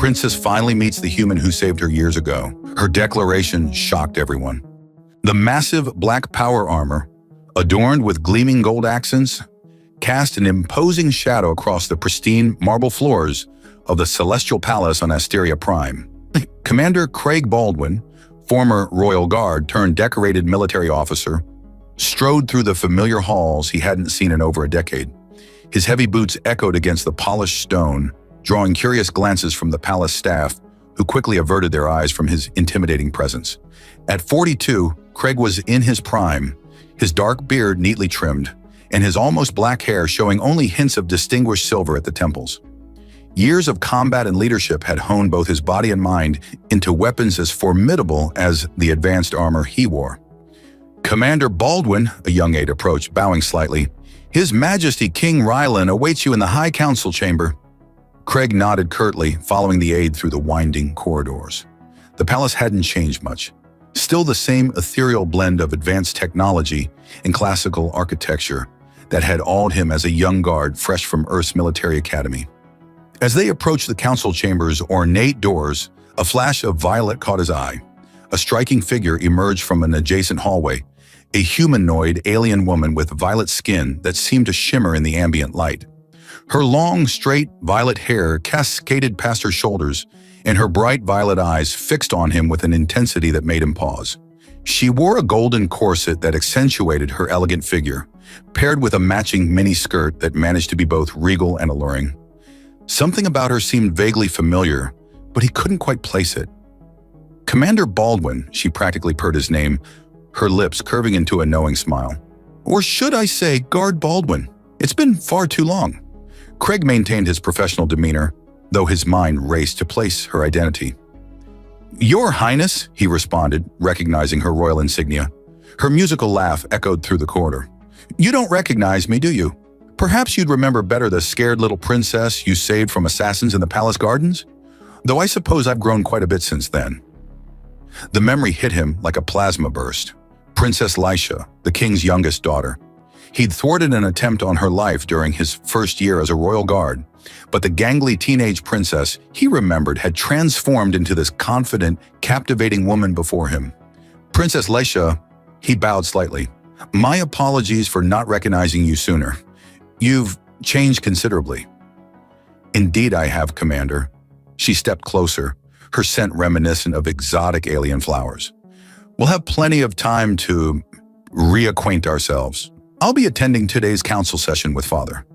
princess finally meets the human who saved her years ago. Her declaration shocked everyone. The massive black power armor, adorned with gleaming gold accents, cast an imposing shadow across the pristine marble floors of the Celestial Palace on Asteria Prime. Commander Craig Baldwin, former Royal Guard turned decorated military officer, strode through the familiar halls he hadn't seen in over a decade. His heavy boots echoed against the polished stone, drawing curious glances from the palace staff, who quickly averted their eyes from his intimidating presence. At 42, Craig was in his prime, his dark beard neatly trimmed, and his almost black hair showing only hints of distinguished silver at the temples. Years of combat and leadership had honed both his body and mind into weapons as formidable as the advanced armor he wore. "Commander Baldwin," a young aide approached, bowing slightly. "His Majesty King Rylan awaits you in the High Council chamber." Craig nodded curtly, following the aide through the winding corridors. The palace hadn't changed much. Still the same ethereal blend of advanced technology and classical architecture that had awed him as a young guard fresh from Earth's military academy. As they approached the council chamber's ornate doors, a flash of violet caught his eye. A striking figure emerged from an adjacent hallway, a humanoid alien woman with violet skin that seemed to shimmer in the ambient light. Her long, straight violet hair cascaded past her shoulders, and her bright violet eyes fixed on him with an intensity that made him pause. She wore a golden corset that accentuated her elegant figure, paired with a matching mini-skirt that managed to be both regal and alluring. Something about her seemed vaguely familiar, but he couldn't quite place it. "Commander Baldwin," she practically purred his name, her lips curving into a knowing smile. "Or should I say, Guard Baldwin? It's been far too long." Craig maintained his professional demeanor, though his mind raced to place her identity. "Your Highness," he responded, recognizing her royal insignia. Her musical laugh echoed through the corridor. "You don't recognize me, do you? Perhaps you'd remember better the scared little princess you saved from assassins in the palace gardens? Though I suppose I've grown quite a bit since then." The memory hit him like a plasma burst. Princess Lisha, the king's youngest daughter. He'd thwarted an attempt on her life during his first year as a royal guard, but the gangly teenage princess he remembered had transformed into this confident, captivating woman before him. "Princess Lisha," he bowed slightly. "My apologies for not recognizing you sooner. You've changed considerably." "Indeed I have, Commander." She stepped closer, her scent reminiscent of exotic alien flowers. "We'll have plenty of time to reacquaint ourselves. I'll be attending today's council session with Father."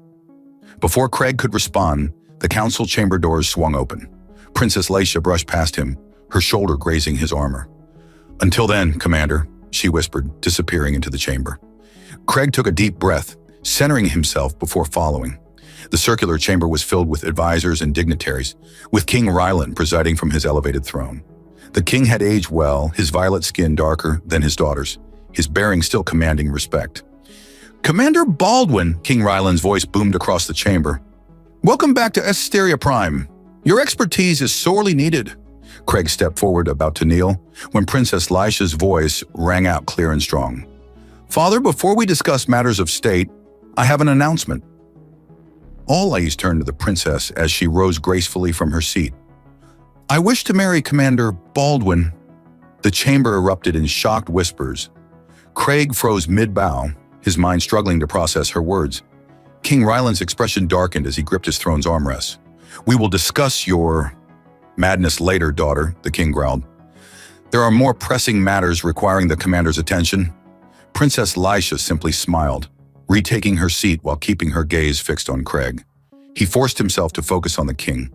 Before Craig could respond, the council chamber doors swung open. Princess Lisha brushed past him, her shoulder grazing his armor. "Until then, Commander," she whispered, disappearing into the chamber. Craig took a deep breath, centering himself before following. The circular chamber was filled with advisors and dignitaries, with King Rylan presiding from his elevated throne. The king had aged well, his violet skin darker than his daughter's, his bearing still commanding respect. "Commander Baldwin," King Rylan's voice boomed across the chamber. "Welcome back to Asteria Prime. Your expertise is sorely needed." Craig stepped forward, about to kneel, when Princess Lisha's voice rang out clear and strong. "Father, before we discuss matters of state, I have an announcement." All eyes turned to the princess as she rose gracefully from her seat. "I wish to marry Commander Baldwin." The chamber erupted in shocked whispers. Craig froze mid-bow, his mind struggling to process her words. King Rylan's expression darkened as he gripped his throne's armrest. "We will discuss your madness later, daughter," the king growled. "There are more pressing matters requiring the commander's attention." Princess Lisha simply smiled, retaking her seat while keeping her gaze fixed on Craig. He forced himself to focus on the king,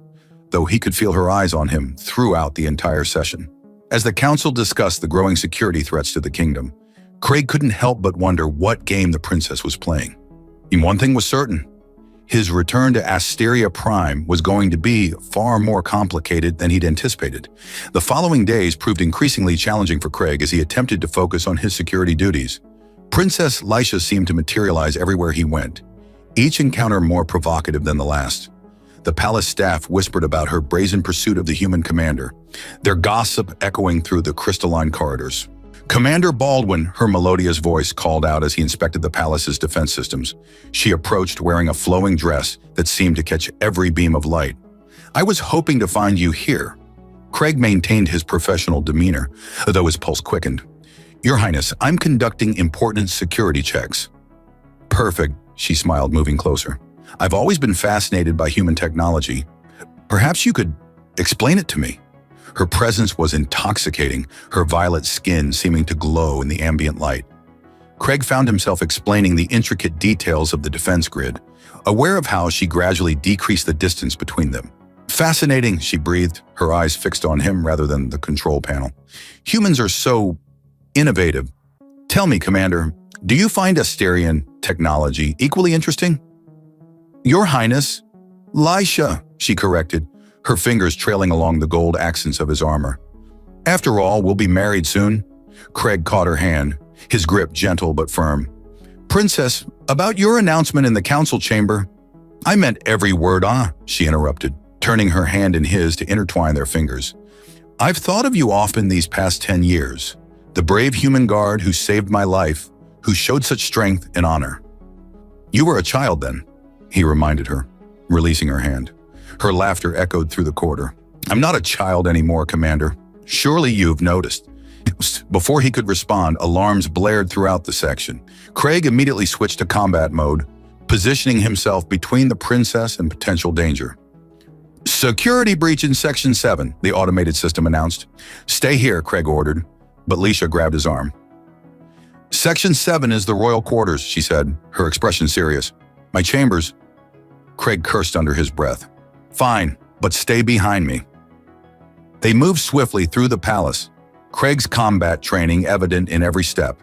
though he could feel her eyes on him throughout the entire session. As the council discussed the growing security threats to the kingdom, Craig couldn't help but wonder what game the princess was playing. And one thing was certain: his return to Asteria Prime was going to be far more complicated than he'd anticipated. The following days proved increasingly challenging for Craig as he attempted to focus on his security duties. Princess Lisha seemed to materialize everywhere he went, each encounter more provocative than the last. The palace staff whispered about her brazen pursuit of the human commander, their gossip echoing through the crystalline corridors. "Commander Baldwin," her melodious voice called out as he inspected the palace's defense systems. She approached wearing a flowing dress that seemed to catch every beam of light. I was hoping to find you here. Craig maintained his professional demeanor, though his pulse quickened. Your Highness, I'm conducting important security checks. Perfect, she smiled, moving closer. I've always been fascinated by human technology. Perhaps you could explain it to me. Her presence was intoxicating, her violet skin seeming to glow in the ambient light. Craig found himself explaining the intricate details of the defense grid, aware of how she gradually decreased the distance between them. Fascinating, she breathed, her eyes fixed on him rather than the control panel. Humans are so innovative. Tell me, Commander, do you find Asterian technology equally interesting? Your Highness, Lisha, she corrected, her fingers trailing along the gold accents of his armor. After all, we'll be married soon. Craig caught her hand, his grip gentle but firm. Princess, about your announcement in the council chamber. I meant every word, she interrupted, turning her hand in his to intertwine their fingers. I've thought of you often these past 10 years, the brave human guard who saved my life, who showed such strength and honor. You were a child then, he reminded her, releasing her hand. Her laughter echoed through the corridor. I'm not a child anymore, Commander. Surely you've noticed. Before he could respond, alarms blared throughout the section. Craig immediately switched to combat mode, positioning himself between the princess and potential danger. Security breach in Section 7, the automated system announced. Stay here, Craig ordered, but Lisha grabbed his arm. Section 7 is the royal quarters, she said, her expression serious. My chambers. Craig cursed under his breath. Fine, but stay behind me. They moved swiftly through the palace, Craig's combat training evident in every step.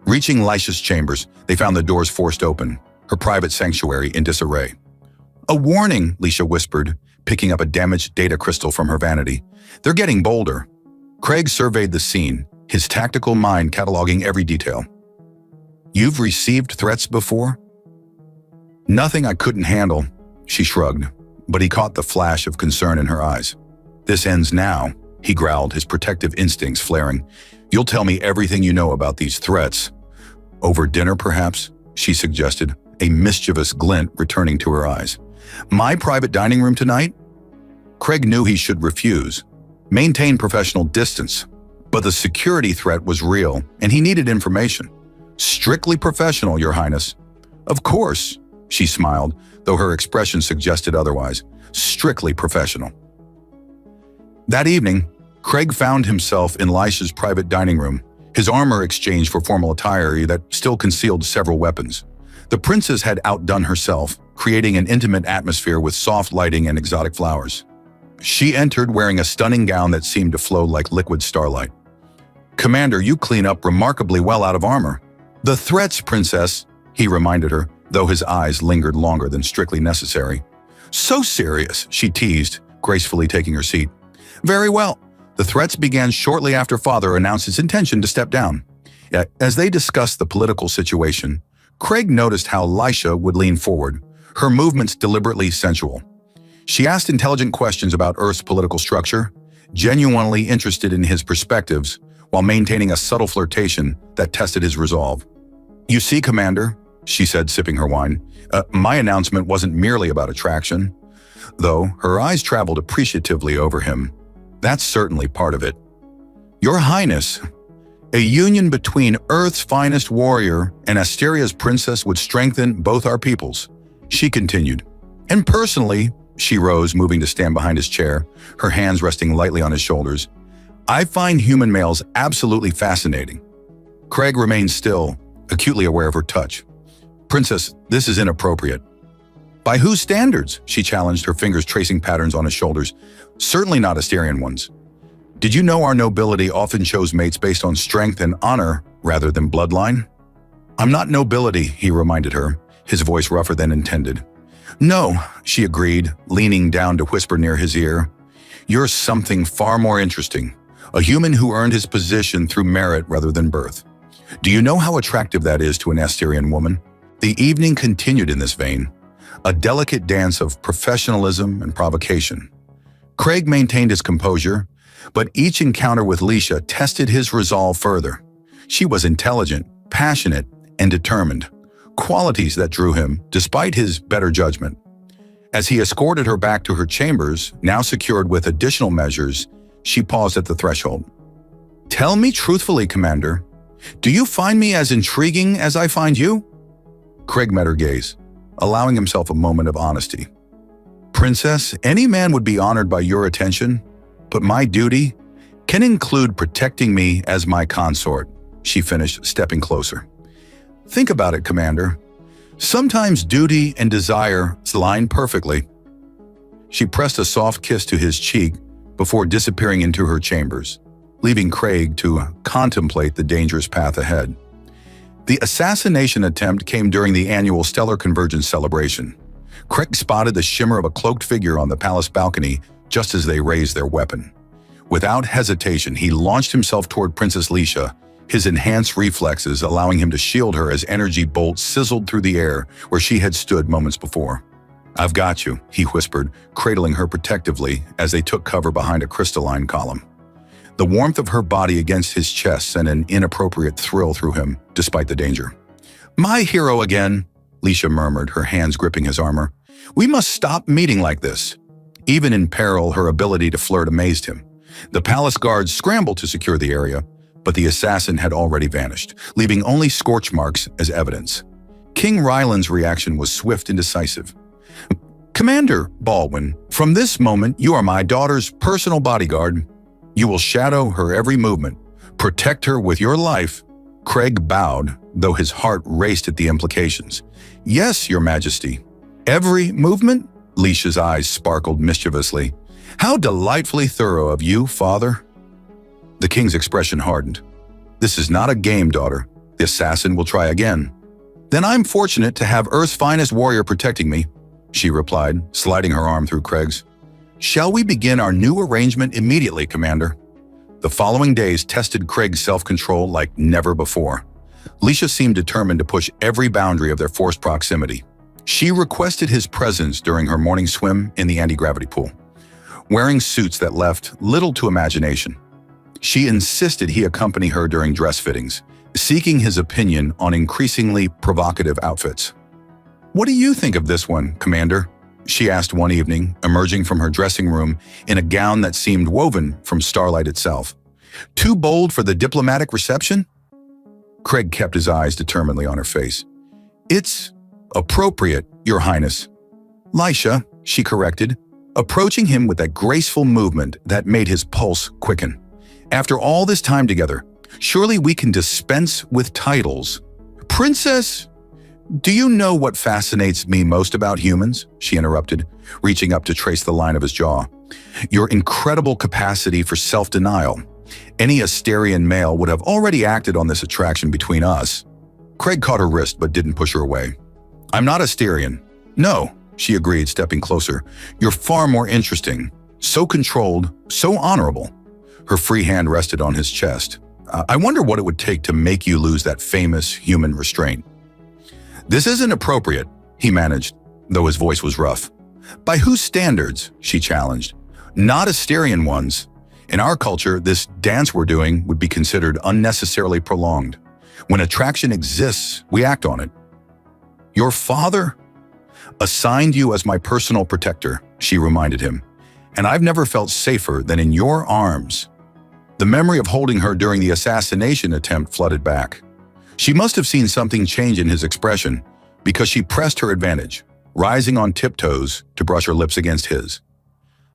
Reaching Lisha's chambers, they found the doors forced open, her private sanctuary in disarray. A warning, Lisha whispered, picking up a damaged data crystal from her vanity. They're getting bolder. Craig surveyed the scene, his tactical mind cataloging every detail. You've received threats before? Nothing I couldn't handle, she shrugged, but he caught the flash of concern in her eyes. This ends now, he growled, his protective instincts flaring. You'll tell me everything you know about these threats. Over dinner, perhaps? She suggested, a mischievous glint returning to her eyes. My private dining room tonight? Craig knew he should refuse, maintain professional distance, but the security threat was real, and he needed information. Strictly professional, Your Highness. Of course, she smiled, though her expression suggested otherwise. Strictly professional. That evening, Craig found himself in Lisha's private dining room, his armor exchanged for formal attire that still concealed several weapons. The princess had outdone herself, creating an intimate atmosphere with soft lighting and exotic flowers. She entered wearing a stunning gown that seemed to flow like liquid starlight. Commander, you clean up remarkably well out of armor. The threats, Princess, he reminded her, though his eyes lingered longer than strictly necessary. So serious, she teased, gracefully taking her seat. Very well. The threats began shortly after Father announced his intention to step down. As they discussed the political situation, Craig noticed how Lisha would lean forward, her movements deliberately sensual. She asked intelligent questions about Earth's political structure, genuinely interested in his perspectives, while maintaining a subtle flirtation that tested his resolve. You see, Commander, she said, sipping her wine, my announcement wasn't merely about attraction. Though her eyes traveled appreciatively over him. That's certainly part of it. Your Highness, a union between Earth's finest warrior and Asteria's princess would strengthen both our peoples, she continued. And personally, she rose, moving to stand behind his chair, her hands resting lightly on his shoulders. I find human males absolutely fascinating. Craig remained still, acutely aware of her touch. Princess, this is inappropriate. By whose standards? She challenged, her fingers tracing patterns on his shoulders. Certainly not Asterian ones. Did you know our nobility often chose mates based on strength and honor rather than bloodline? I'm not nobility, he reminded her, his voice rougher than intended. No, she agreed, leaning down to whisper near his ear. You're something far more interesting, a human who earned his position through merit rather than birth. Do you know how attractive that is to an Asterian woman? The evening continued in this vein, a delicate dance of professionalism and provocation. Craig maintained his composure, but each encounter with Lisha tested his resolve further. She was intelligent, passionate, and determined, qualities that drew him despite his better judgment. As he escorted her back to her chambers, now secured with additional measures, she paused at the threshold. "Tell me truthfully, Commander, do you find me as intriguing as I find you?" Craig met her gaze, allowing himself a moment of honesty. "Princess, any man would be honored by your attention, but my duty can include protecting me as my consort," she finished, stepping closer. "Think about it, Commander. Sometimes duty and desire align perfectly." She pressed a soft kiss to his cheek before disappearing into her chambers, leaving Craig to contemplate the dangerous path ahead. The assassination attempt came during the annual Stellar Convergence celebration. Craig spotted the shimmer of a cloaked figure on the palace balcony just as they raised their weapon. Without hesitation, he launched himself toward Princess Leisha, his enhanced reflexes allowing him to shield her as energy bolts sizzled through the air where she had stood moments before. "I've got you," he whispered, cradling her protectively as they took cover behind a crystalline column. The warmth of her body against his chest sent an inappropriate thrill through him, despite the danger. "My hero again," Leisha murmured, her hands gripping his armor. "We must stop meeting like this." Even in peril, her ability to flirt amazed him. The palace guards scrambled to secure the area, but the assassin had already vanished, leaving only scorch marks as evidence. King Ryland's reaction was swift and decisive. "Commander Baldwin, from this moment you are my daughter's personal bodyguard. You will shadow her every movement, protect her with your life." Craig bowed, though his heart raced at the implications. "Yes, Your Majesty." "Every movement?" Leisha's eyes sparkled mischievously. "How delightfully thorough of you, father." The king's expression hardened. "This is not a game, daughter. The assassin will try again." "Then I'm fortunate to have Earth's finest warrior protecting me," she replied, sliding her arm through Craig's. "Shall we begin our new arrangement immediately, Commander?" The following days tested Craig's self-control like never before. Leisha seemed determined to push every boundary of their forced proximity. She requested his presence during her morning swim in the anti-gravity pool, wearing suits that left little to imagination. She insisted he accompany her during dress fittings, seeking his opinion on increasingly provocative outfits. "What do you think of this one, Commander?" she asked one evening, emerging from her dressing room in a gown that seemed woven from starlight itself. "Too bold for the diplomatic reception?" Craig kept his eyes determinedly on her face. "It's appropriate, Your Highness." "Leisha," she corrected, approaching him with that graceful movement that made his pulse quicken. "After all this time together, surely we can dispense with titles." "Princess, do you know what fascinates me most about humans?" she interrupted, reaching up to trace the line of his jaw. "Your incredible capacity for self-denial. Any Asterian male would have already acted on this attraction between us." Craig caught her wrist but didn't push her away. "I'm not Asterian." "No," she agreed, stepping closer. "You're far more interesting. So controlled, so honorable." Her free hand rested on his chest. "I wonder what it would take to make you lose that famous human restraint." "This isn't appropriate," he managed, though his voice was rough. "By whose standards?" she challenged. "Not Asterian ones. In our culture, this dance we're doing would be considered unnecessarily prolonged. When attraction exists, we act on it." "Your father assigned you as my personal protector," she reminded him, "and I've never felt safer than in your arms." The memory of holding her during the assassination attempt flooded back. She must have seen something change in his expression because she pressed her advantage, rising on tiptoes to brush her lips against his.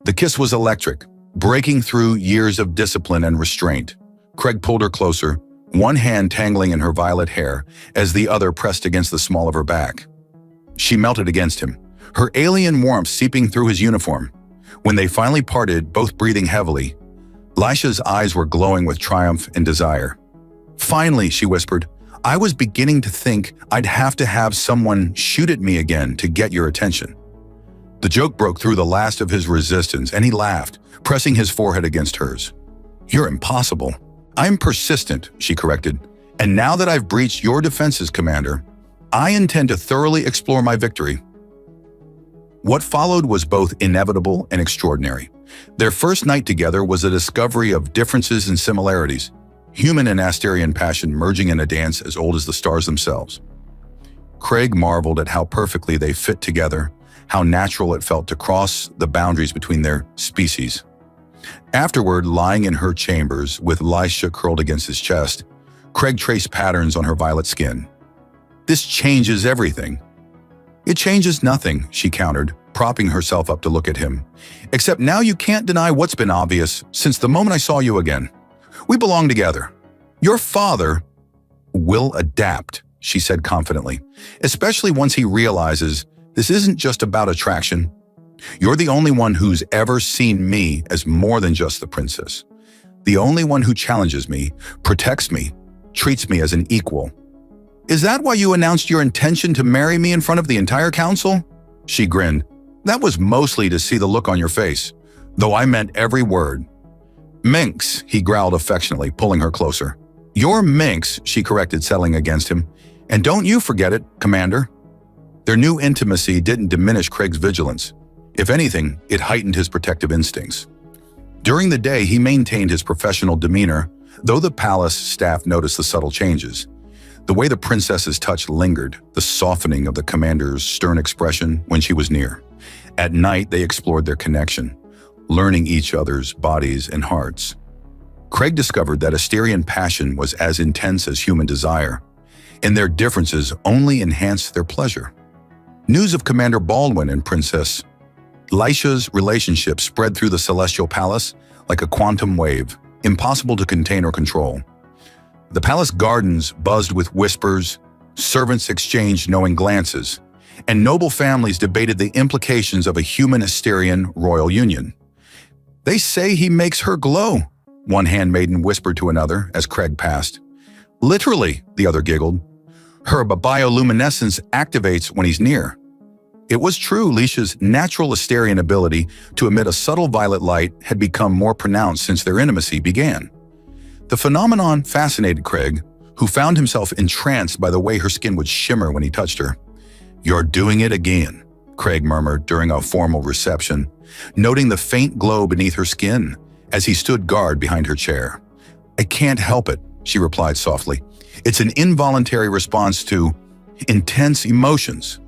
The kiss was electric, breaking through years of discipline and restraint. Craig pulled her closer, one hand tangling in her violet hair as the other pressed against the small of her back. She melted against him, her alien warmth seeping through his uniform. When they finally parted, both breathing heavily, Leisha's eyes were glowing with triumph and desire. "Finally," she whispered, "I was beginning to think I'd have to have someone shoot at me again to get your attention." The joke broke through the last of his resistance, and he laughed, pressing his forehead against hers. "You're impossible." "I'm persistent," she corrected. "And now that I've breached your defenses, Commander, I intend to thoroughly explore my victory." What followed was both inevitable and extraordinary. Their first night together was a discovery of differences and similarities, human and Asterian passion merging in a dance as old as the stars themselves. Craig marveled at how perfectly they fit together, how natural it felt to cross the boundaries between their species. Afterward, lying in her chambers with Lisha curled against his chest, Craig traced patterns on her violet skin. "This changes everything." "It changes nothing," she countered, propping herself up to look at him. "Except now you can't deny what's been obvious since the moment I saw you again. We belong together. Your father will adapt," she said confidently, "especially once he realizes this isn't just about attraction. You're the only one who's ever seen me as more than just the princess. The only one who challenges me, protects me, treats me as an equal." "Is that why you announced your intention to marry me in front of the entire council?" She grinned. "That was mostly to see the look on your face, though I meant every word." "Minx," he growled affectionately, pulling her closer. "You're Minx," she corrected, settling against him. "And don't you forget it, Commander." Their new intimacy didn't diminish Craig's vigilance. If anything, it heightened his protective instincts. During the day, he maintained his professional demeanor, though the palace staff noticed the subtle changes. The way the princess's touch lingered, the softening of the commander's stern expression when she was near. At night, they explored their connection, learning each other's bodies and hearts. Craig discovered that Asterian passion was as intense as human desire, and their differences only enhanced their pleasure. News of Commander Baldwin and Princess Lisha's relationship spread through the Celestial Palace like a quantum wave, impossible to contain or control. The palace gardens buzzed with whispers, servants exchanged knowing glances, and noble families debated the implications of a human Asterian royal union. "They say he makes her glow," one handmaiden whispered to another as Craig passed. "Literally," the other giggled. "Her bioluminescence activates when he's near." It was true, Lisha's natural Asterian ability to emit a subtle violet light had become more pronounced since their intimacy began. The phenomenon fascinated Craig, who found himself entranced by the way her skin would shimmer when he touched her. "You're doing it again," Craig murmured during a formal reception, noting the faint glow beneath her skin as he stood guard behind her chair. "I can't help it," she replied softly. "It's an involuntary response to intense emotions."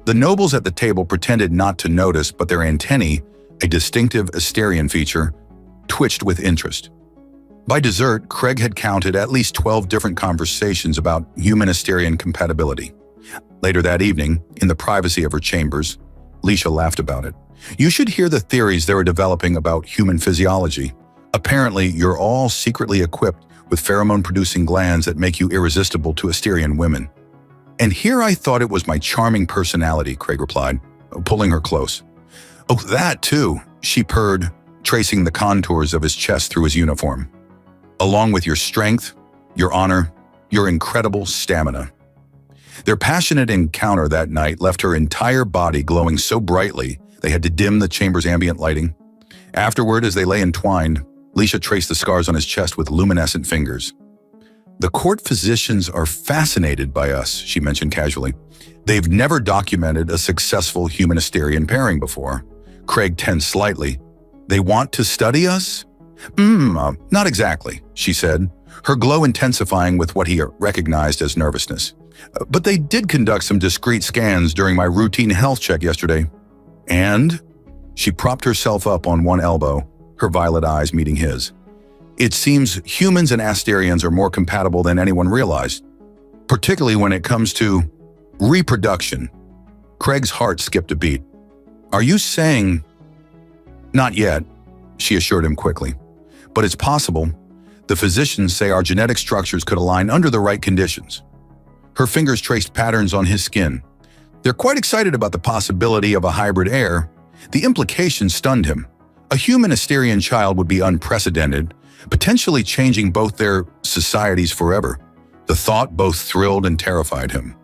The nobles at the table pretended not to notice, but their antennae, a distinctive Asterian feature, twitched with interest. By dessert, Craig had counted at least 12 different conversations about human Asterian compatibility. Later that evening, in the privacy of her chambers, Lisha laughed about it. "You should hear the theories they were developing about human physiology. Apparently, you're all secretly equipped with pheromone-producing glands that make you irresistible to Asterian women." "And here I thought it was my charming personality," Craig replied, pulling her close. "Oh, that too," she purred, tracing the contours of his chest through his uniform. "Along with your strength, your honor, your incredible stamina." Their passionate encounter that night left her entire body glowing so brightly they had to dim the chamber's ambient lighting. Afterward, as they lay entwined, Lisha traced the scars on his chest with luminescent fingers. "The court physicians are fascinated by us," she mentioned casually. "They've never documented a successful human Asterian pairing before." Craig tensed slightly. "They want to study us?" Not exactly," she said, her glow intensifying with what he recognized as nervousness. "But they did conduct some discreet scans during my routine health check yesterday." "And?" She propped herself up on one elbow, her violet eyes meeting his. "It seems humans and Asterians are more compatible than anyone realized, particularly when it comes to reproduction." Craig's heart skipped a beat. "Are you saying—" "Not yet," she assured him quickly. "But it's possible. The physicians say our genetic structures could align under the right conditions." Her fingers traced patterns on his skin. "They're quite excited about the possibility of a hybrid heir." The implication stunned him. A human Asterian child would be unprecedented, potentially changing both their societies forever. The thought both thrilled and terrified him.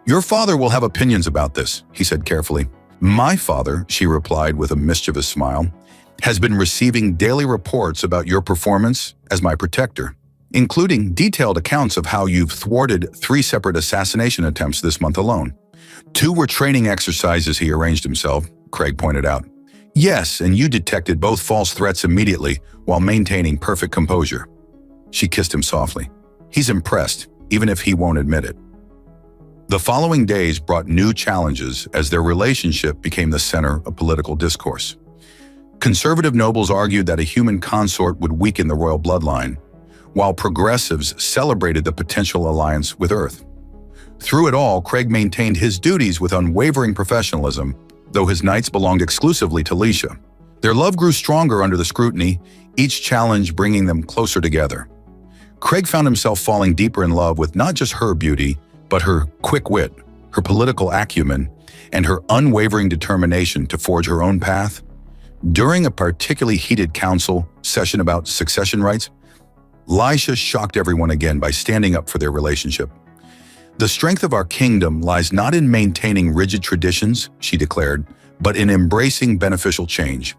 "Your father will have opinions about this," he said carefully. "My father," she replied with a mischievous smile, "has been receiving daily reports about your performance as my protector, including detailed accounts of how you've thwarted 3 separate assassination attempts this month alone. 2 were training exercises he arranged himself," Craig pointed out. "Yes, and you detected both false threats immediately while maintaining perfect composure." She kissed him softly. "He's impressed, even if he won't admit it." The following days brought new challenges as their relationship became the center of political discourse. Conservative nobles argued that a human consort would weaken the royal bloodline, while progressives celebrated the potential alliance with Earth. Through it all, Craig maintained his duties with unwavering professionalism, though his knights belonged exclusively to Leisha. Their love grew stronger under the scrutiny, each challenge bringing them closer together. Craig found himself falling deeper in love with not just her beauty, but her quick wit, her political acumen, and her unwavering determination to forge her own path. During a particularly heated council session about succession rights, Leisha shocked everyone again by standing up for their relationship. "The strength of our kingdom lies not in maintaining rigid traditions," she declared, "but in embracing beneficial change."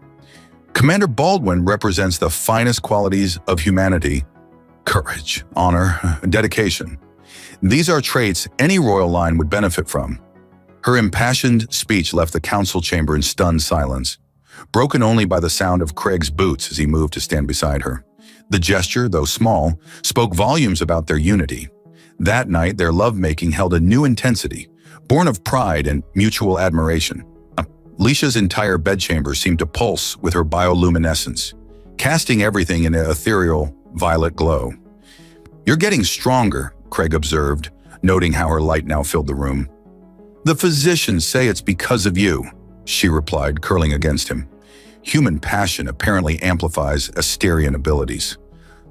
Commander Baldwin represents the finest qualities of humanity: courage, honor, dedication. These are traits any royal line would benefit from. Her impassioned speech left the council chamber in stunned silence, broken only by the sound of Craig's boots as he moved to stand beside her. The gesture, though small, spoke volumes about their unity. That night, their lovemaking held a new intensity, born of pride and mutual admiration. Leisha's entire bedchamber seemed to pulse with her bioluminescence, casting everything in an ethereal violet glow. "You're getting stronger," Craig observed, noting how her light now filled the room. "The physicians say it's because of you," she replied, curling against him. Human passion apparently amplifies Asterian abilities.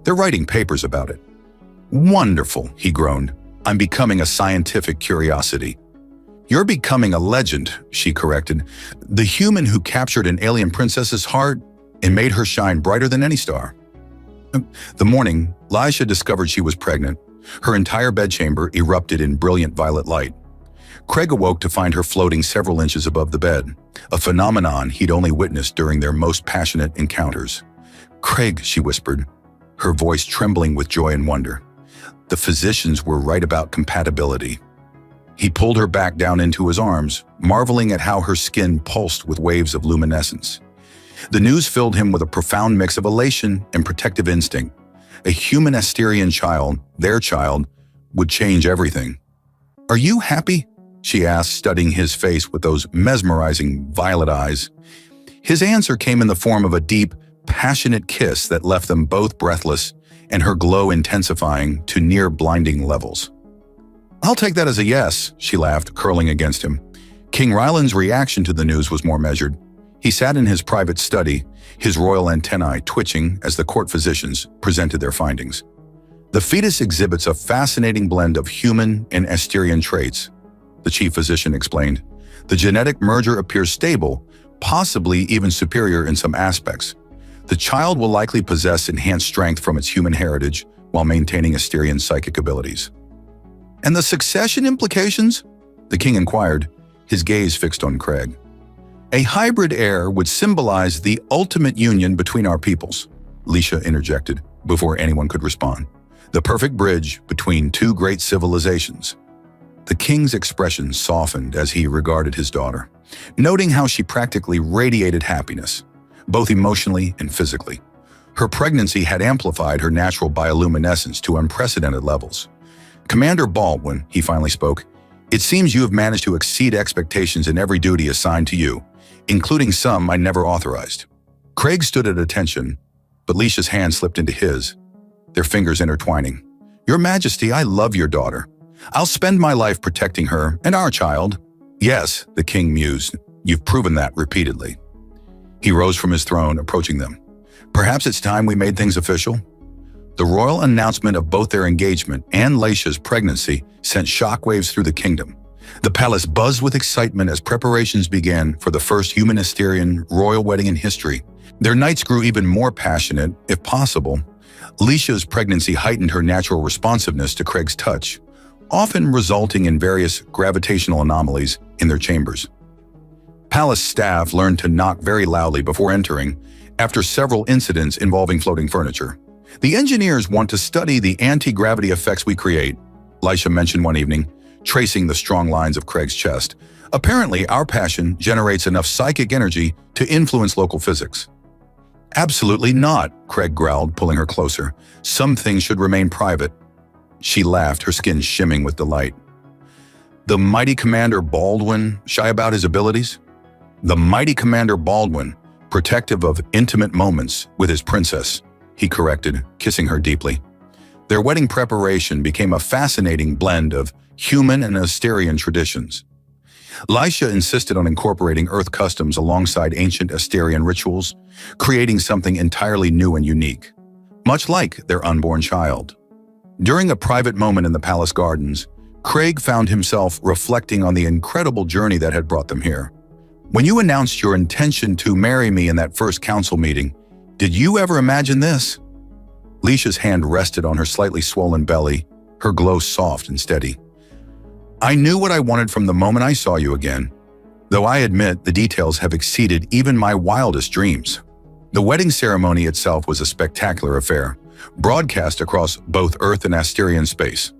"They're writing papers about it." "Wonderful," he groaned. "I'm becoming a scientific curiosity." "You're becoming a legend," she corrected. "The human who captured an alien princess's heart and made her shine brighter than any star." The morning, Leisha discovered she was pregnant. Her entire bedchamber erupted in brilliant violet light. Craig awoke to find her floating several inches above the bed, a phenomenon he'd only witnessed during their most passionate encounters. "Craig," she whispered, her voice trembling with joy and wonder. The physicians were right about compatibility. He pulled her back down into his arms, marveling at how her skin pulsed with waves of luminescence. The news filled him with a profound mix of elation and protective instinct. A human Asterian child, their child, would change everything. "Are you happy?" she asked, studying his face with those mesmerizing violet eyes. His answer came in the form of a deep, passionate kiss that left them both breathless and her glow intensifying to near blinding levels. "I'll take that as a yes," she laughed, curling against him. King Ryland's reaction to the news was more measured. He sat in his private study, his royal antennae twitching as the court physicians presented their findings. "The fetus exhibits a fascinating blend of human and Asterian traits," the chief physician explained. "The genetic merger appears stable, possibly even superior in some aspects. The child will likely possess enhanced strength from its human heritage while maintaining Asterian psychic abilities." "And the succession implications?" the king inquired, his gaze fixed on Craig. "A hybrid heir would symbolize the ultimate union between our peoples," Leisha interjected before anyone could respond. "The perfect bridge between two great civilizations." The king's expression softened as he regarded his daughter, noting how she practically radiated happiness, both emotionally and physically. Her pregnancy had amplified her natural bioluminescence to unprecedented levels. "Commander Baldwin," he finally spoke, "it seems you have managed to exceed expectations in every duty assigned to you, including some I never authorized." Craig stood at attention, but Leisha's hand slipped into his, their fingers intertwining. "Your Majesty, I love your daughter. I'll spend my life protecting her and our child." "Yes," the king mused, "you've proven that repeatedly." He rose from his throne, approaching them. "Perhaps it's time we made things official?" The royal announcement of both their engagement and Leisha's pregnancy sent shockwaves through the kingdom. The palace buzzed with excitement as preparations began for the first human Asterian royal wedding in history. Their knights grew even more passionate, if possible. Leisha's pregnancy heightened her natural responsiveness to Craig's touch, often resulting in various gravitational anomalies in their chambers. Palace staff learned to knock very loudly before entering, after several incidents involving floating furniture. "The engineers want to study the anti-gravity effects we create," Leisha mentioned one evening, tracing the strong lines of Craig's chest. "Apparently, our passion generates enough psychic energy to influence local physics." "Absolutely not," Craig growled, pulling her closer. "Some things should remain private." She laughed, her skin shimming with delight. The mighty Commander Baldwin shy about his abilities? The mighty Commander Baldwin, protective of intimate moments with his princess, he corrected, kissing her deeply. Their wedding preparation became a fascinating blend of human and Asterian traditions. Lisha insisted on incorporating Earth customs alongside ancient Asterian rituals, creating something entirely new and unique, much like their unborn child. During a private moment in the palace gardens, Craig found himself reflecting on the incredible journey that had brought them here. When you announced your intention to marry me in that first council meeting, did you ever imagine this? Lisha's hand rested on her slightly swollen belly, her glow soft and steady. I knew what I wanted from the moment I saw you again, though I admit the details have exceeded even my wildest dreams. The wedding ceremony itself was a spectacular affair, broadcast across both Earth and Asterian space.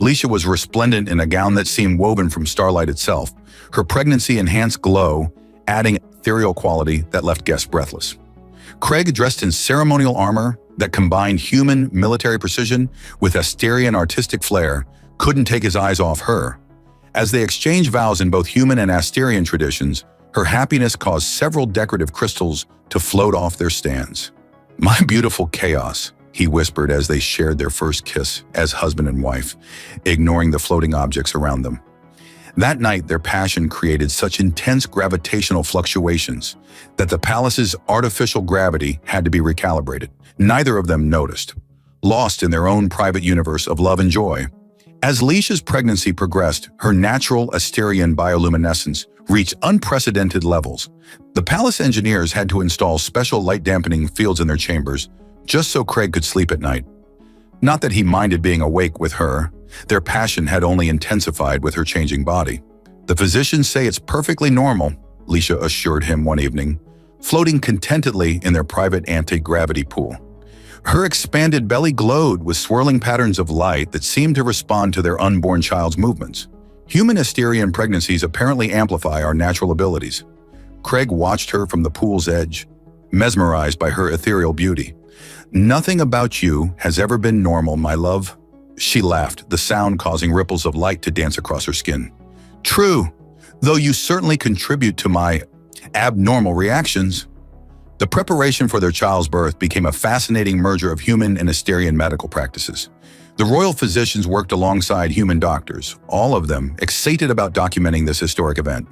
Lisha was resplendent in a gown that seemed woven from starlight itself, her pregnancy-enhanced glow adding ethereal quality that left guests breathless. Craig, dressed in ceremonial armor that combined human military precision with Asterian artistic flair, couldn't take his eyes off her. As they exchanged vows in both human and Asterian traditions, her happiness caused several decorative crystals to float off their stands. My beautiful chaos, he whispered as they shared their first kiss as husband and wife, ignoring the floating objects around them. That night, their passion created such intense gravitational fluctuations that the palace's artificial gravity had to be recalibrated. Neither of them noticed, lost in their own private universe of love and joy. As Lisha's pregnancy progressed, her natural Asterian bioluminescence reached unprecedented levels. The palace engineers had to install special light-dampening fields in their chambers just so Craig could sleep at night. Not that he minded being awake with her. Their passion had only intensified with her changing body. The physicians say it's perfectly normal, Lisha assured him one evening, floating contentedly in their private anti-gravity pool. Her expanded belly glowed with swirling patterns of light that seemed to respond to their unborn child's movements. Human Asterian pregnancies apparently amplify our natural abilities. Craig watched her from the pool's edge, mesmerized by her ethereal beauty. Nothing about you has ever been normal, my love. She laughed, the sound causing ripples of light to dance across her skin. True, though you certainly contribute to my abnormal reactions. The preparation for their child's birth became a fascinating merger of human and Asterian medical practices. The royal physicians worked alongside human doctors, all of them excited about documenting this historic event.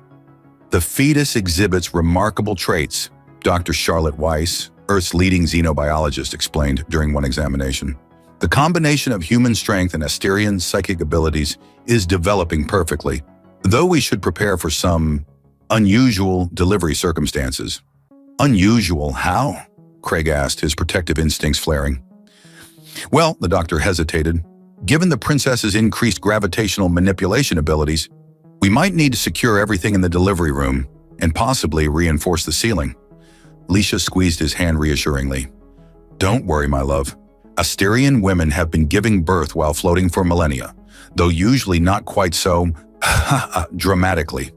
The fetus exhibits remarkable traits, Dr. Charlotte Weiss, Earth's leading xenobiologist, explained during one examination. The combination of human strength and Asterian psychic abilities is developing perfectly, though we should prepare for some unusual delivery circumstances. Unusual how? Craig asked, his protective instincts flaring. Well, the doctor hesitated. Given the princess's increased gravitational manipulation abilities, we might need to secure everything in the delivery room and possibly reinforce the ceiling. Lisha squeezed his hand reassuringly. Don't worry, my love. Asterian women have been giving birth while floating for millennia, though usually not quite so dramatically.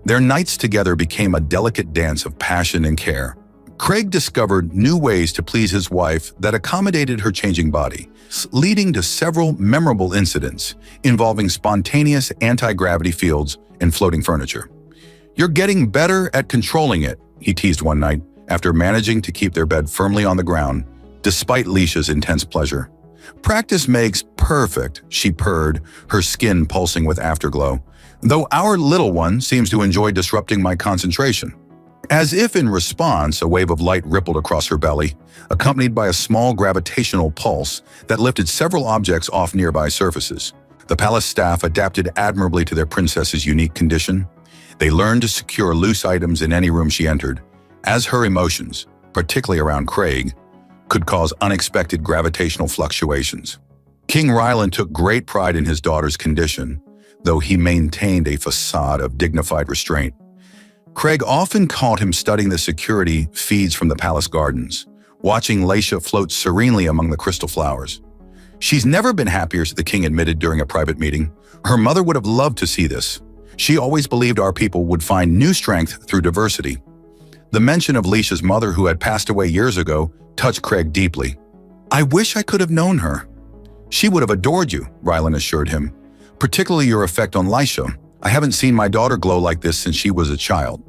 Their nights together became a delicate dance of passion and care. Craig discovered new ways to please his wife that accommodated her changing body, leading to several memorable incidents involving spontaneous anti-gravity fields and floating furniture. You're getting better at controlling it, he teased one night, after managing to keep their bed firmly on the ground, despite Lisha's intense pleasure. Practice makes perfect, she purred, her skin pulsing with afterglow, though our little one seems to enjoy disrupting my concentration. As if in response, a wave of light rippled across her belly, accompanied by a small gravitational pulse that lifted several objects off nearby surfaces. The palace staff adapted admirably to their princess's unique condition. They learned to secure loose items in any room she entered, as her emotions, particularly around Craig, could cause unexpected gravitational fluctuations. King Ryland took great pride in his daughter's condition, though he maintained a facade of dignified restraint. Craig often caught him studying the security feeds from the palace gardens, watching Lisha float serenely among the crystal flowers. She's never been happier, the king admitted during a private meeting. Her mother would have loved to see this. She always believed our people would find new strength through diversity. The mention of Lisha's mother, who had passed away years ago, touched Craig deeply. I wish I could have known her. She would have adored you, Ryland assured him. particularly your effect on Lisha. I haven't seen my daughter glow like this since she was a child."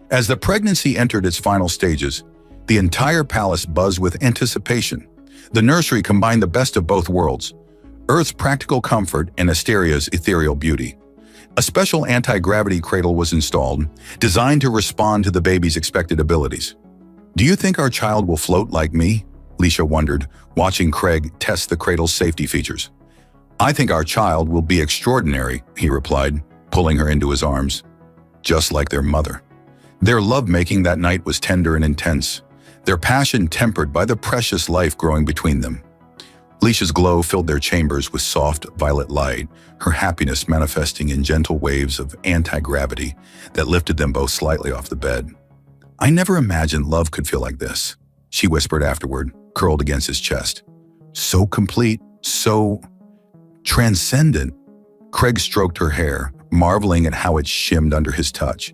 As the pregnancy entered its final stages, the entire palace buzzed with anticipation. The nursery combined the best of both worlds, Earth's practical comfort and Asteria's ethereal beauty. A special anti-gravity cradle was installed, designed to respond to the baby's expected abilities. "Do you think our child will float like me?" Lisha wondered, watching Craig test the cradle's safety features. "I think our child will be extraordinary," he replied, pulling her into his arms. Just like their mother. Their lovemaking that night was tender and intense, their passion tempered by the precious life growing between them. Lisha's glow filled their chambers with soft violet light, her happiness manifesting in gentle waves of anti-gravity that lifted them both slightly off the bed. "I never imagined love could feel like this," she whispered afterward, curled against his chest. "So complete, so transcendent." Craig stroked her hair, marveling at how it shimmed under his touch.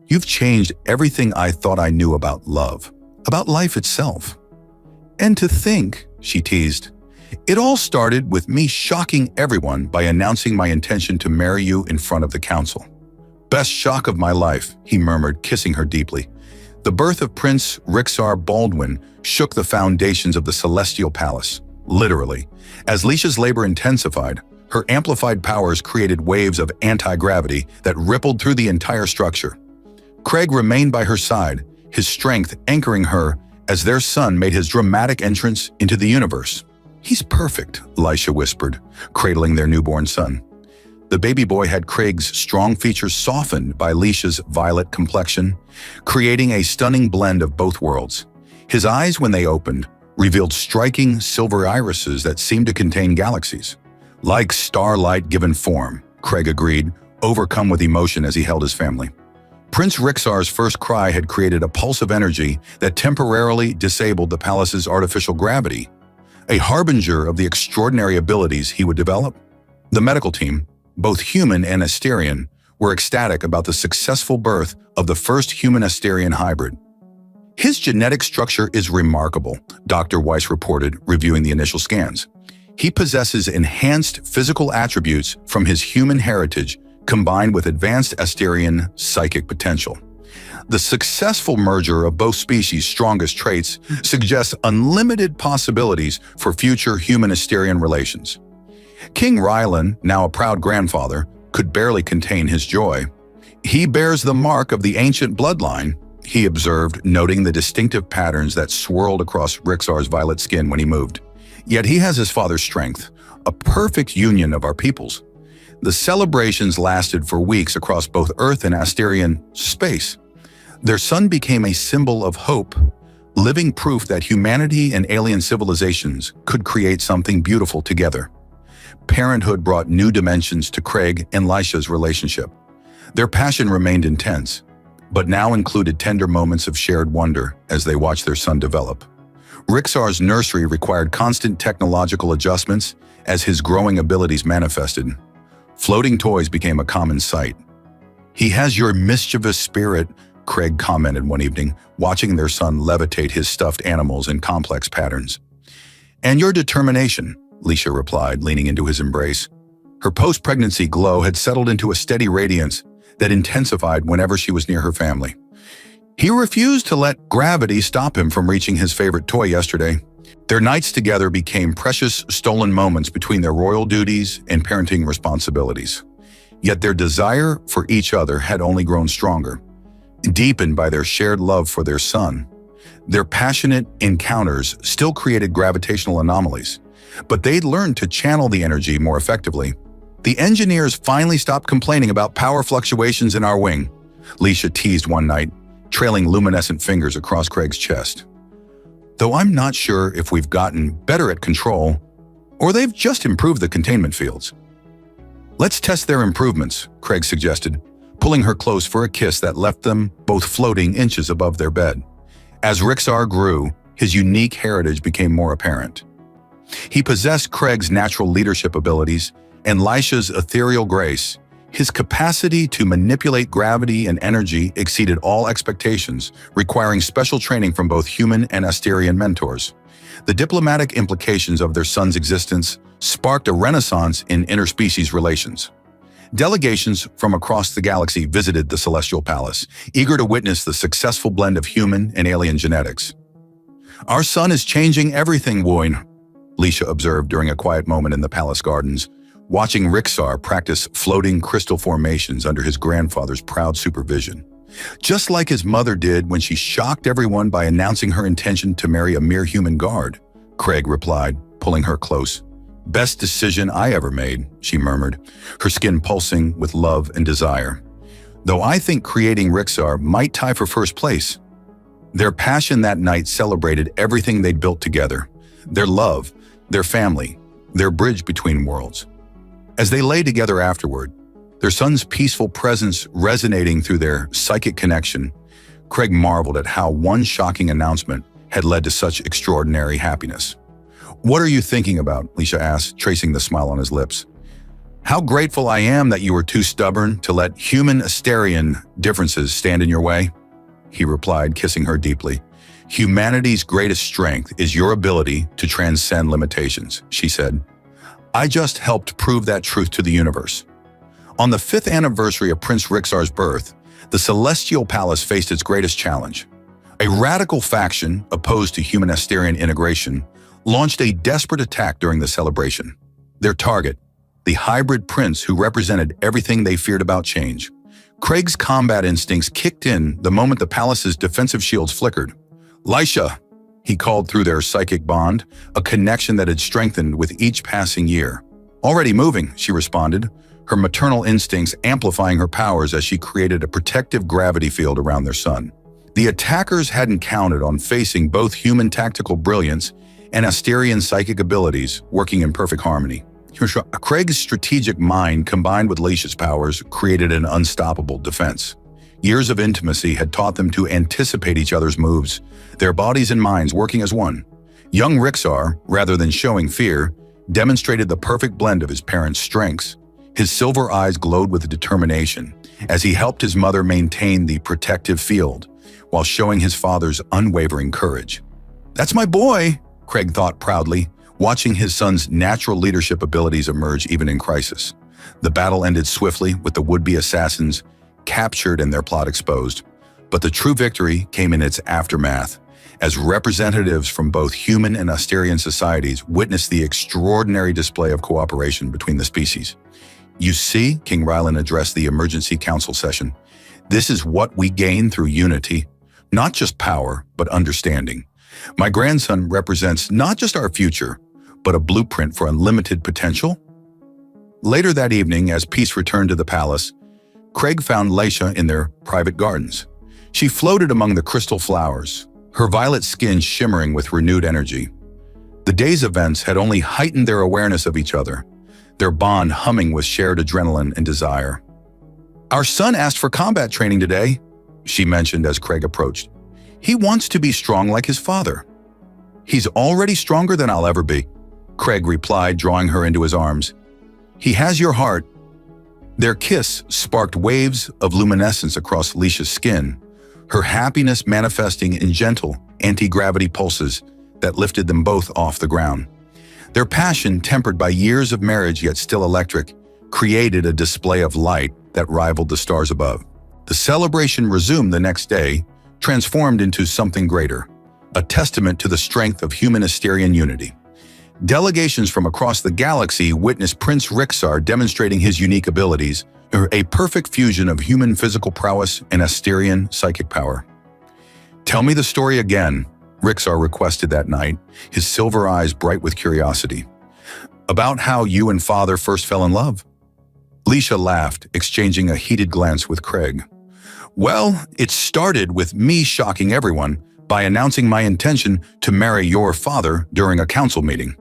"You've changed everything I thought I knew about love, about life itself." "And to think," she teased, "it all started with me shocking everyone by announcing my intention to marry you in front of the council." "Best shock of my life," he murmured, kissing her deeply. The birth of Prince Rixar Baldwin shook the foundations of the celestial palace, literally. As Lisha's labor intensified, her amplified powers created waves of anti-gravity that rippled through the entire structure. Craig remained by her side, his strength anchoring her as their son made his dramatic entrance into the universe. "He's perfect," Lisha whispered, cradling their newborn son. The baby boy had Craig's strong features softened by Lisha's violet complexion, creating a stunning blend of both worlds. His eyes, when they opened, revealed striking silver irises that seemed to contain galaxies. "Like starlight given form," Craig agreed, overcome with emotion as he held his family. Prince Rixar's first cry had created a pulse of energy that temporarily disabled the palace's artificial gravity, a harbinger of the extraordinary abilities he would develop. The medical team, both human and Asterian, were ecstatic about the successful birth of the first human-Asterian hybrid. "His genetic structure is remarkable," Dr. Weiss reported, reviewing the initial scans. "He possesses enhanced physical attributes from his human heritage combined with advanced Asterian psychic potential. The successful merger of both species' strongest traits suggests unlimited possibilities for future human-Asterian relations." King Rylan, now a proud grandfather, could barely contain his joy. "He bears the mark of the ancient bloodline," he observed, noting the distinctive patterns that swirled across Rixar's violet skin when he moved. "Yet he has his father's strength, a perfect union of our peoples." The celebrations lasted for weeks across both Earth and Asterian space. Their son became a symbol of hope, living proof that humanity and alien civilizations could create something beautiful together. Parenthood brought new dimensions to Craig and Lisha's relationship. Their passion remained intense, but now included tender moments of shared wonder as they watched their son develop. Rixar's nursery required constant technological adjustments as his growing abilities manifested. Floating toys became a common sight. "He has your mischievous spirit," Craig commented one evening, watching their son levitate his stuffed animals in complex patterns. "And your determination," Lisha replied, leaning into his embrace. Her post-pregnancy glow had settled into a steady radiance that intensified whenever she was near her family. He refused to let gravity stop him from reaching his favorite toy yesterday. Their nights together became precious stolen moments between their royal duties and parenting responsibilities. Yet their desire for each other had only grown stronger, deepened by their shared love for their son. Their passionate encounters still created gravitational anomalies, but they'd learned to channel the energy more effectively. "The engineers finally stopped complaining about power fluctuations in our wing," Lisha teased one night, trailing luminescent fingers across Craig's chest. "Though I'm not sure if we've gotten better at control, or they've just improved the containment fields." "Let's test their improvements," Craig suggested, pulling her close for a kiss that left them both floating inches above their bed. As Rixar grew, his unique heritage became more apparent. He possessed Craig's natural leadership abilities and Lisha's ethereal grace, His capacity to manipulate gravity and energy exceeded all expectations, requiring special training from both human and Asterian mentors. The diplomatic implications of their son's existence sparked a renaissance in interspecies relations. Delegations from across the galaxy visited the Celestial Palace, eager to witness the successful blend of human and alien genetics. "Our son is changing everything, Woin," Leisha observed during a quiet moment in the palace gardens, watching Rixar practice floating crystal formations under his grandfather's proud supervision. "Just like his mother did when she shocked everyone by announcing her intention to marry a mere human guard," Craig replied, pulling her close. "Best decision I ever made," she murmured, her skin pulsing with love and desire. "Though I think creating Rixar might tie for first place." Their passion that night celebrated everything they'd built together: their love, their family, their bridge between worlds. As they lay together afterward, their son's peaceful presence resonating through their psychic connection, Craig marveled at how one shocking announcement had led to such extraordinary happiness. "What are you thinking about?" Leisha asked, tracing the smile on his lips. "How grateful I am that you were too stubborn to let human Asterian differences stand in your way," he replied, kissing her deeply. "Humanity's greatest strength is your ability to transcend limitations," she said. "I just helped prove that truth to the universe." On the 5th anniversary of Prince Rixar's birth, the Celestial Palace faced its greatest challenge. A radical faction, opposed to human Asterian integration, launched a desperate attack during the celebration. Their target, the hybrid prince who represented everything they feared about change. Craig's combat instincts kicked in the moment the palace's defensive shields flickered. "Leisha," he called through their psychic bond, a connection that had strengthened with each passing year. "Already moving," she responded, her maternal instincts amplifying her powers as she created a protective gravity field around their son. The attackers hadn't counted on facing both human tactical brilliance and Asterian psychic abilities working in perfect harmony. Craig's strategic mind combined with Leisha's powers created an unstoppable defense. Years of intimacy had taught them to anticipate each other's moves, their bodies and minds working as one. Young Rixar, rather than showing fear, demonstrated the perfect blend of his parents' strengths. His silver eyes glowed with determination as he helped his mother maintain the protective field, while showing his father's unwavering courage. "That's my boy," Craig thought proudly, watching his son's natural leadership abilities emerge even in crisis. The battle ended swiftly, with the would-be assassins captured and their plot exposed. But the true victory came in its aftermath, as representatives from both human and Asterian societies witnessed the extraordinary display of cooperation between the species. "You see," King Rylan addressed the emergency council session, "this is what we gain through unity. Not just power, but understanding. My grandson represents not just our future, but a blueprint for unlimited potential." Later that evening, as peace returned to the palace, Craig found Leisha in their private gardens. She floated among the crystal flowers, her violet skin shimmering with renewed energy. The day's events had only heightened their awareness of each other, their bond humming with shared adrenaline and desire. "Our son asked for combat training today," she mentioned as Craig approached. "He wants to be strong like his father." "He's already stronger than I'll ever be," Craig replied, drawing her into his arms. "He has your heart." Their kiss sparked waves of luminescence across Leisha's skin, her happiness manifesting in gentle anti-gravity pulses that lifted them both off the ground. Their passion, tempered by years of marriage yet still electric, created a display of light that rivaled the stars above. The celebration resumed the next day, transformed into something greater, a testament to the strength of human Asterian unity. Delegations from across the galaxy witnessed Prince Rixar demonstrating his unique abilities, a perfect fusion of human physical prowess and Asterian psychic power. "Tell me the story again," Rixar requested that night, his silver eyes bright with curiosity. "About how you and Father first fell in love." Leisha laughed, exchanging a heated glance with Craig. "Well, it started with me shocking everyone by announcing my intention to marry your father during a council meeting."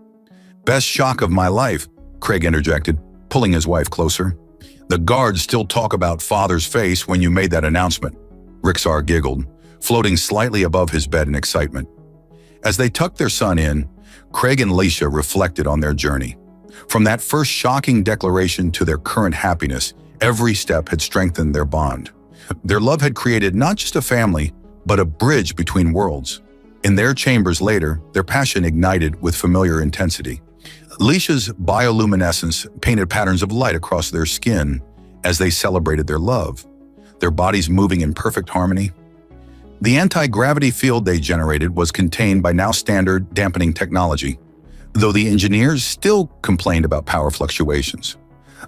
"Best shock of my life," Craig interjected, pulling his wife closer. "The guards still talk about Father's face when you made that announcement," Rixar giggled, floating slightly above his bed in excitement. As they tucked their son in, Craig and Leisha reflected on their journey. From that first shocking declaration to their current happiness, Every step had strengthened their bond. Their love had created not just a family, but a bridge between worlds. In their chambers later, their passion ignited with familiar intensity. Leisha's bioluminescence painted patterns of light across their skin as they celebrated their love, their bodies moving in perfect harmony. The anti-gravity field they generated was contained by now standard dampening technology, though the engineers still complained about power fluctuations.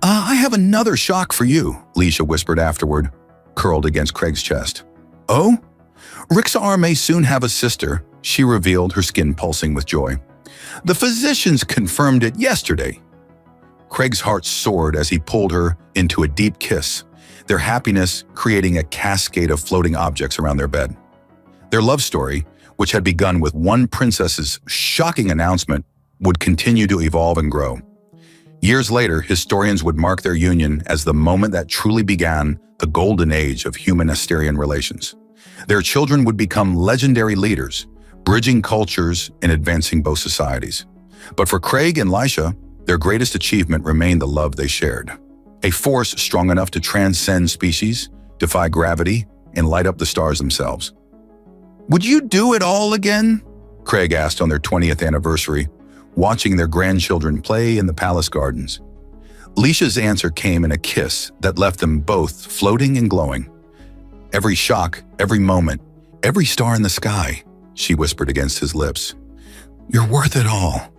I have another shock for you," Leisha whispered afterward, curled against Craig's chest. "Oh? Rixar may soon have a sister," she revealed, her skin pulsing with joy. "The physicians confirmed it yesterday." Craig's heart soared as he pulled her into a deep kiss, their happiness creating a cascade of floating objects around their bed. Their love story, which had begun with one princess's shocking announcement, would continue to evolve and grow. Years later, historians would mark their union as the moment that truly began the golden age of human-Asterian relations. Their children would become legendary leaders, bridging cultures and advancing both societies. But for Craig and Leisha, their greatest achievement remained the love they shared. A force strong enough to transcend species, defy gravity, and light up the stars themselves. "Would you do it all again?" Craig asked on their 20th anniversary, watching their grandchildren play in the palace gardens. Leisha's answer came in a kiss that left them both floating and glowing. "Every shock, every moment, every star in the sky," she whispered against his lips. "You're worth it all."